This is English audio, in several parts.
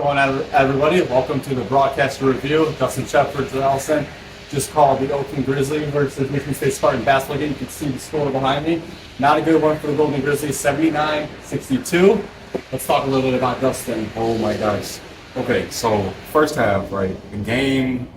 going on, everybody? Welcome to the broadcast review. Justin Sheapperd to Allison. Just called the Oakland Grizzlies versus Michigan State Spartan basketball game. You can see the score behind me. Not a good one for the Golden Grizzlies, 79-62. Let's talk a little bit about Justin. Oh my gosh. Okay, so first half, right? The game,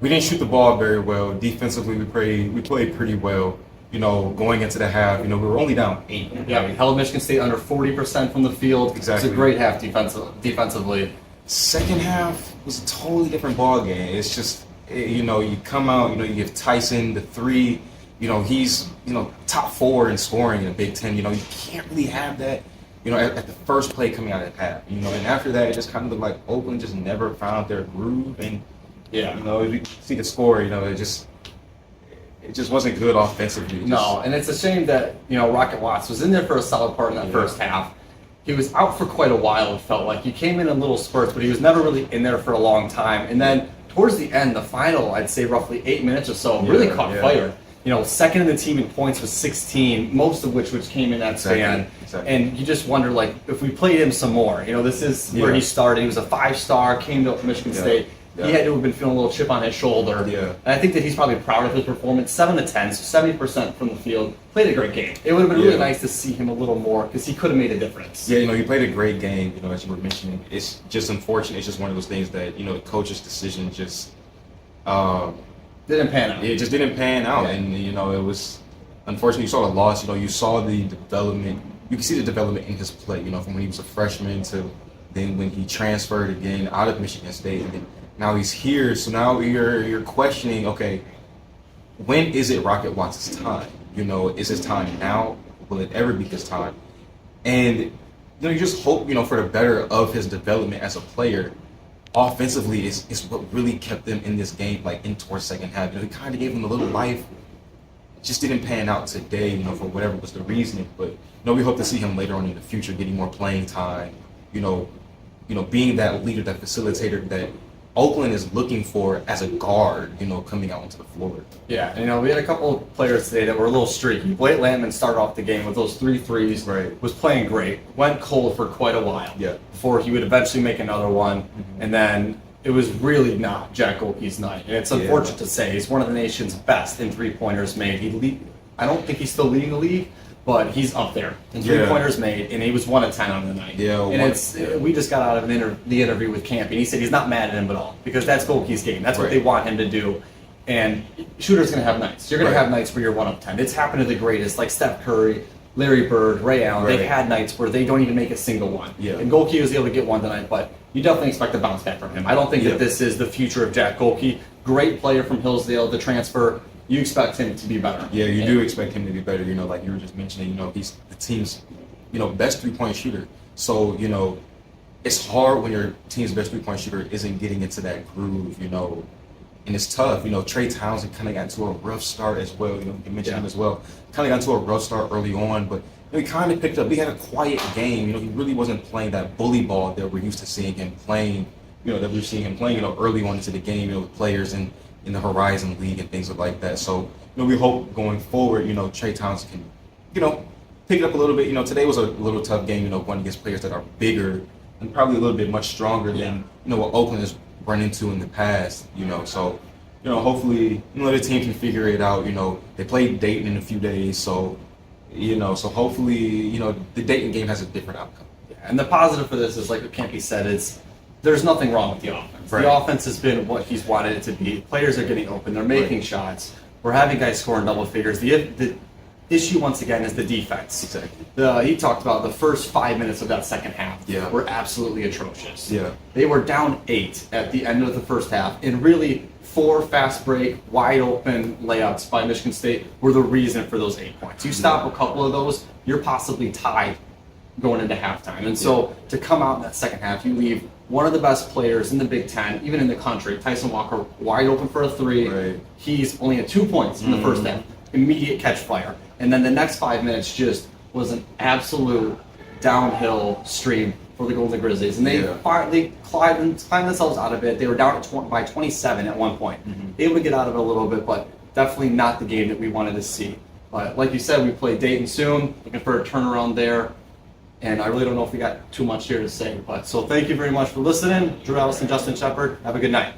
we didn't shoot the ball very well. Defensively, we played pretty well. You know, going into the half, we were only down 8. Yeah, we held Michigan State under 40% from the field. Exactly. It's a great half defensively. Second half was a totally different ball game. It's just, you come out, you give Tyson the 3. He's, top 4 in scoring in the Big Ten. You can't really have that, at the first play coming out of the half. And after that, it just kind of looked like Oakland just never found their groove. And, if you see the score, it just wasn't good offensively. No, and it's a shame that, Rocket Watts was in there for a solid part in that first half. He was out for quite a while, it felt like. He came in little spurts, but he was never really in there for a long time. And then towards the end, the final, I'd say roughly 8 minutes or so, really caught fire. Second in the team in points was 16, most of which came in that span. Exactly. And you just wonder, if we played him some more. This is where he started. He was a 5-star, came to Michigan State. Yeah. He had to have been feeling a little chip on his shoulder. Yeah. And I think that he's probably proud of his performance. 7 to 10, so 70% from the field. Played a great game. It would have been really nice to see him a little more because he could have made a difference. Yeah, he played a great game, as you were mentioning. It's just unfortunate. It's just one of those things that, the coach's decision just didn't pan out. It just didn't pan out. Yeah. And, it was unfortunate. You saw the loss. You saw the development. You can see the development in his play, from when he was a freshman to then when he transferred again out of Michigan State. And then now he's here, so now you're questioning, okay, when is it Rocket Watts' time? Is his time now? Will it ever be his time? And you just hope, for the better of his development as a player. Offensively is what really kept them in this game, in towards second half. He kind of gave them a little life. It just didn't pan out today, for whatever was the reasoning. But we hope to see him later on in the future getting more playing time. Being that leader, that facilitator that Oakland is looking for as a guard, coming out onto the floor. Yeah, and, we had a couple of players today that were a little streaky. Blake Landman started off the game with those 3 threes. Right. Was playing great. Went cold for quite a while. Yeah. Before he would eventually make another one. Mm-hmm. And then it was really not Jack Golke's night. And it's unfortunate to say he's one of the nation's best in 3-pointers made. I don't think he's still leading the league, but he's up there in 3-pointers made, and he was 1 of 10 on the night. Yeah, and we just got out of the interview with Campy, and he said he's not mad at him at all because that's Golke's game. That's what they want him to do. And shooters gonna have nights. You're gonna have nights where you're 1 of 10. It's happened to the greatest, like Steph Curry, Larry Bird, Ray Allen. They've had nights where they don't even make a single one. Yeah. And Golke was able to get one tonight, but you definitely expect a bounce back from him. I don't think that this is the future of Jack Golke. Great player from Hillsdale, the transfer. You expect him to be better. Yeah, you do expect him to be better. Like you were just mentioning, he's the team's, best 3-point shooter. So, it's hard when your team's best 3-point shooter isn't getting into that groove, and it's tough. Trey Townsend kind of got into a rough start as well. You mentioned him as well. Kind of got into a rough start early on, but he kind of picked up. He had a quiet game. He really wasn't playing that bully ball that we're used to seeing him playing. Early on into the game. With players in the Horizon League and things like that. So, we hope going forward, Trey Townsend can, pick it up a little bit. Today was a little tough game, going against players that are bigger and probably a little bit much stronger than, what Oakland has run into in the past, So, hopefully, the team can figure it out. They play Dayton in a few days, so, so hopefully, the Dayton game has a different outcome. Yeah, and the positive for this is, like what Campy said, there's nothing wrong with the offense. Right. The offense has been what he's wanted it to be. Players are getting open. They're making shots. We're having guys scoring double figures. The issue, once again, is the defense. Exactly. He talked about the first 5 minutes of that second half were absolutely atrocious. Yeah. They were down 8 at the end of the first half, and really 4 fast break, wide open layups by Michigan State were the reason for those 8 points. You stop a couple of those, you're possibly tied going into halftime. And so to come out in that second half, you leave one of the best players in the Big Ten, even in the country, Tyson Walker, wide open for a 3. Right. He's only at 2 points in the first half. Immediate catch fire. And then the next 5 minutes just was an absolute downhill stream for the Golden Grizzlies. And they climbed themselves out of it. They were down by 27 at one point. Able to get out of it a little bit, but definitely not the game that we wanted to see. But like you said, we play Dayton soon. Looking for a turnaround there. And I really don't know if we got too much here to say, but so thank you very much for listening. Drew, Allison, Justin Sheapperd. Have a good night.